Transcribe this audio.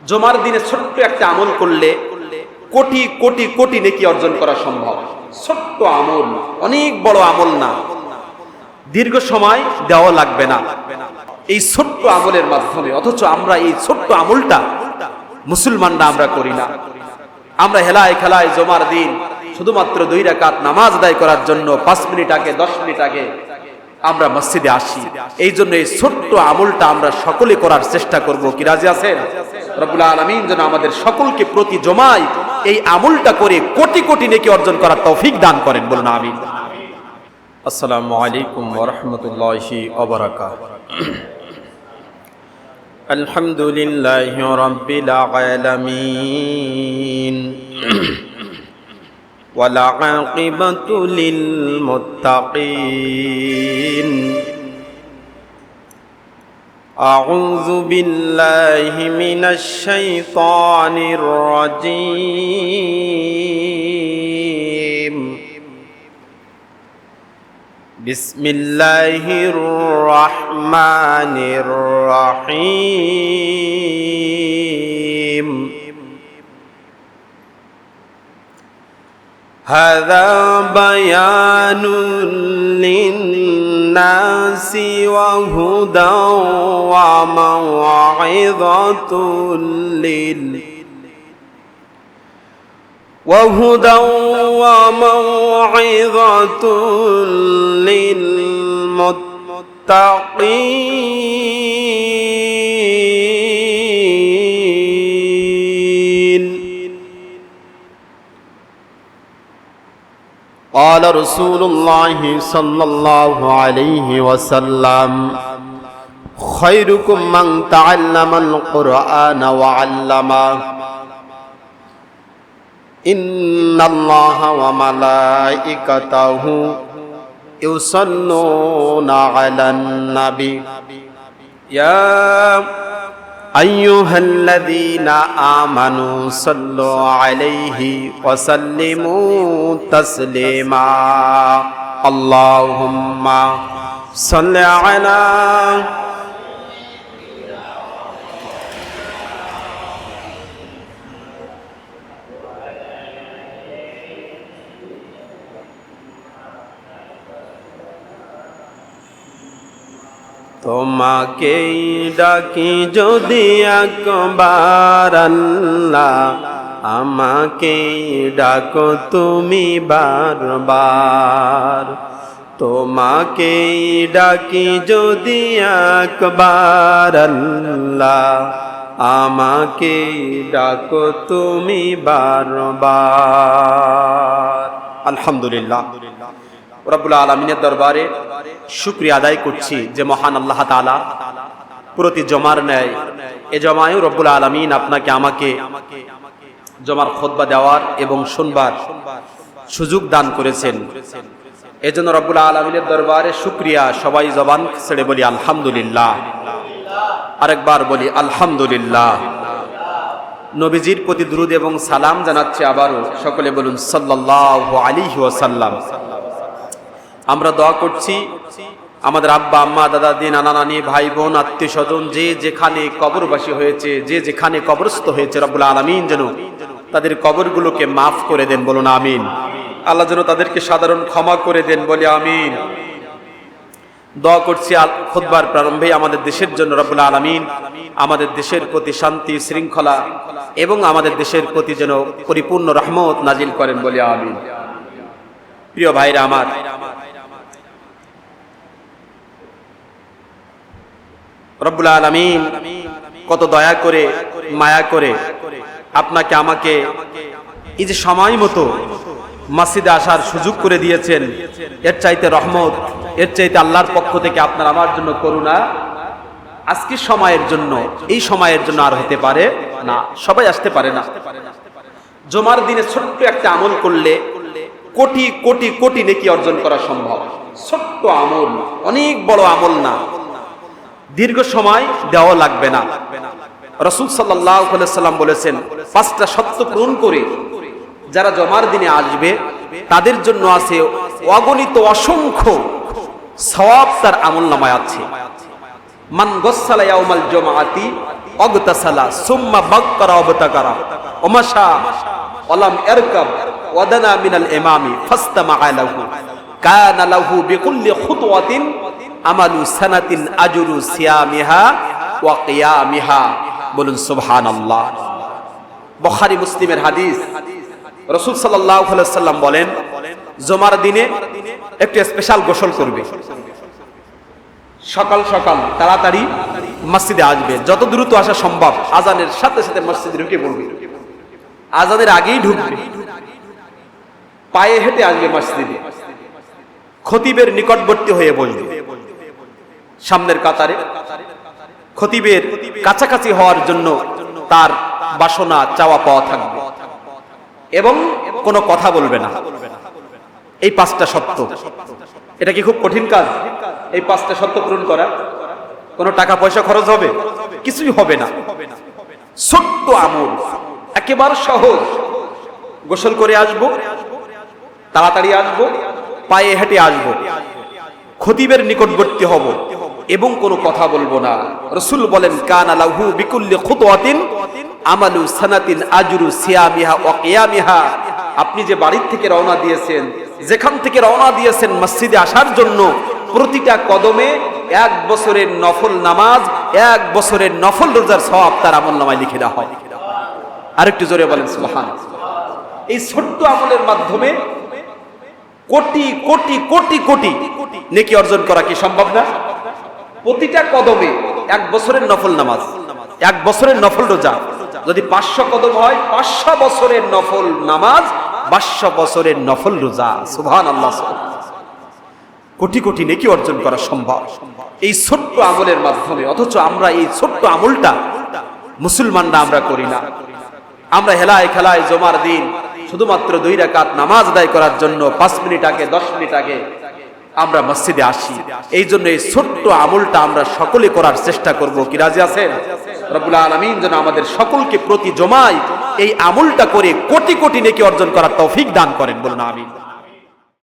জুমার দিনে ছোট্ট একটা আমল করলে কোটি কোটি কোটি নেকি অর্জন করা সম্ভব। ছোট্ট আমল, অনেক বড় আমল না, দীর্ঘ সময় দেওয়া লাগবে না এই ছোট্ট আমলের মাধ্যমে। অথচ আমরা এই ছোট্ট আমলটা মুসলমানরা আমরা করি না। আমরা হেলায় খেলায় জুমার দিন শুধুমাত্র 2 রাকাত নামাজ আদায় করার জন্য 5 মিনিট আগে 10 মিনিট আগে আমরা মসজিদে আসি। এই জন্য এই ছোট্ট আমলটা আমরা সকলে করার চেষ্টা করব। কি রাজি আছেন? রব্বুল আলামিন যেন আমাদের সকলকে প্রতি জমায় এই আমলটা করে কোটি কোটি নেকি অর্জন করার তৌফিক দান করেন, বলুন আমিন। আসসালামু আলাইকুম ওয়া রাহমাতুল্লাহি ওয়া বারাকাতুহু। আলহামদুলিল্লাহি রাব্বিল আলামিন ওয়াল আকিবাতু লিল মুত্তাকিন। আউযু বিল্লাহি মিনাশ শাইতানির রাজীম। বিসমিল্লাহির রহমানির রহিম। হাযা বায়ানুল লিন্নাসি ওয়া হুদাও ওয়া মাও'ইযাতুল وهدى وموعظة للمتقين. قال رسول الله صلى الله عليه وسلم: خيركم من تعلم القرآن وعلمه. إن الله وملائكته يصلون على النبي يا أيها الذين آمنوا صلوا عليه وسلموا تسليما. اللهم صل على তোমাকেই ডাকি যদি একবার আল্লাহ, আমাকেই ডাকো তুমি বারবার। তোমাকেই ডাকি যদি একবার আল্লাহ, আমাকেই ডাকো তুমি বারবার। আলহামদুলিল্লাহ, রব্বুল আলামিনের দরবারে শুকরিয়া আদায় করছি যে মহান আল্লাহ তাআলা প্রতি জমার ন্যায় এ জমায়ও রব্বুল আলামিন আপনাকে আমাকে জমার খুতবা দেওয়ার এবং শুনবার সুযোগ দান করেছেন। এজন্য রব্বুল আলামিনের দরবারে শুকরিয়া। সবাই জবান ছেড়ে বলি আলহামদুলিল্লাহ। আরেকবার বলি আলহামদুলিল্লাহ। নবীজির প্রতি দুরূদ এবং সালাম জানাচ্ছি আবারও। সকলে বলুন সাল্লাল্লাহু আলাইহি ওয়াসাল্লাম। আমরা দোয়া করছি আমাদের আব্বা আম্মা দাদা দাদি নানা নানি ভাই বোন আত্মীয় স্বজন যে যেখানে কবরবাসী হয়েছে, যে যেখানে কবরস্থ হয়েছে, রব্বুল আলামিন যেন তাদের কবরগুলোকে মাফ করে দেন, বলুন আমিন। আল্লাহ যেন তাদেরকে সাধারণ ক্ষমা করে দেন, বলি আমিন। দোয়া করছি খুতবার প্রারম্ভে আমাদের দেশের জন্য রব্বুল আলামিন আমাদের দেশের প্রতি শান্তি শৃঙ্খলা এবং আমাদের দেশের প্রতি যেন পরিপূর্ণ রহমত নাজিল করেন, বলি আমিন। প্রিয় ভাইরা আমার, রব্বুল আলামিন কত দয়া করে মায়া করে আপনাকে আমাকে এই যে সময় মতো মসজিদে আসার সুযোগ করে দিয়েছেন। এর চাইতে রহমত, এর চাইতে আল্লাহর পক্ষ থেকে আপনার আমার জন্য করুণা আজকের সময়ের জন্য, এই সময়ের জন্য আর হতে পারে না। সবাই আসতে পারে না। জুমার দিনে ছোট্ট একটা আমল করলে কোটি কোটি কোটি নেকি অর্জন করা সম্ভব। ছোট্ট আমল, অনেক বড় আমল না, দীর্ঘ সময় দেওয়া লাগবে না। রাসূল সাল্লাল্লাহু আলাইহি ওয়াসাল্লাম বলেছেন, 5টা শর্ত পূরণ করে যারা জমার দিনে আসবে তাদের জন্য আছে অগণিত অসংখ্য সওয়াব, তার আমলনামায় আছে। মান গসালা ইয়াউমাল জুমআতি অগতাসালা সুম্মা বাক্কারা ওয়াবতাকারা ওমাশা ওয়ালাম ইয়ারকাব ওয়াদানা মিনাল ইমামি ফাস্তামাআ লাহু কানা লাহু বিকুল্লি খুতওয়াতিন আমালু সানাতিন আজরু সিয়ামিহা ওয়া কিয়ামিহা। বলুন সুবহানাল্লাহ। বুখারী মুসলিমের হাদিস, রাসূল সাল্লাল্লাহু আলাইহি ওয়াসাল্লাম বলেন, জুমার দিনে একটু স্পেশাল গোসল করবে, সকাল সকাল তাড়াতাড়ি মসজিদে আসবে, যত দ্রুত আসা সম্ভব। আজানের সাথে সাথে মসজিদে ঢুকে পড়বে, আজানের আগেই ঢুকবে, পায়ে হেঁটে আসবে মসজিদে, খতিবের নিকটবর্তী হয়ে বসবে, সামনের কাতারে। খতিবের কাছাকাছি হওয়ার জন্য তার বাসনা চাওয়া পাওয়া থাকবে এবং কোনো কথা বলবে না। এই 5টা শর্ত। এটা কি খুব কঠিন কাজ? এই 5টা শর্ত পূরণ করা? কোনো টাকা পয়সা খরচ হবে? কিছুই হবে না। ছোট্ট আমল, একেবারে সহজ। গোসল করে আসবো, তাড়াতাড়ি আসবো, পায়ে হেঁটে আসবো, খতিবের নিকটবর্তী হব এবং কোনো কথা বলবো না। রাসূল বলেন, কানা লাহু বিকুল্লি খুতওয়াতিন আমালু সানাতিন আজরু সিয়ামিহা ওয়া কিয়ামিহা। আপনি যে বাড়ির থেকে রওনা দিয়েছেন, যেখান থেকে রওনা দিয়েছেন মসজিদে আসার জন্য, প্রতিটা কদমে 1 বছরের নফল নামাজ, 1 বছরের নফল রোজার সওয়াব তার আমলনামায় লিখে দেওয়া হয়। আরেকটু জোরে বলেন সুবহানাল্লাহ। এই ছোট্ট আমলের মাধ্যমে কোটি কোটি কোটি কোটি নেকি অর্জন করা কি সম্ভব না? প্রতিটা কদমে 1 বছরের নফল নামাজ, 1 বছরের নফল রোজা, যদি 500 কদম হয় 500 বছরের নফল নামাজ, 500 বছরের নফল রোজা। সুবহানাল্লাহ। কোটি কোটি নেকি অর্জন করা সম্ভব এই ছোট্ট আমলের মাধ্যমে। অথচ আমরা এই ছোট্ট আমলটা মুসলমানরা আমরা করি না। আমরা হেলায় খেলায় জমার দিন শুধুমাত্র 2 রাকাত নামাজ আদায় করার জন্য 5 মিনিট আগে 10 মিনিট আগে আমরা মসজিদে আসি। এই জন্য এই ছোট্ট আমলটা আমরা সকলে করার চেষ্টা করব। কি রাজি আছেন? রব্বুল আলামিন যেন আমাদের সকলকে প্রতি জমায় এই আমলটা করে কোটি কোটি নেকি অর্জন করার তৌফিক দান করেন। বলুন আমিন।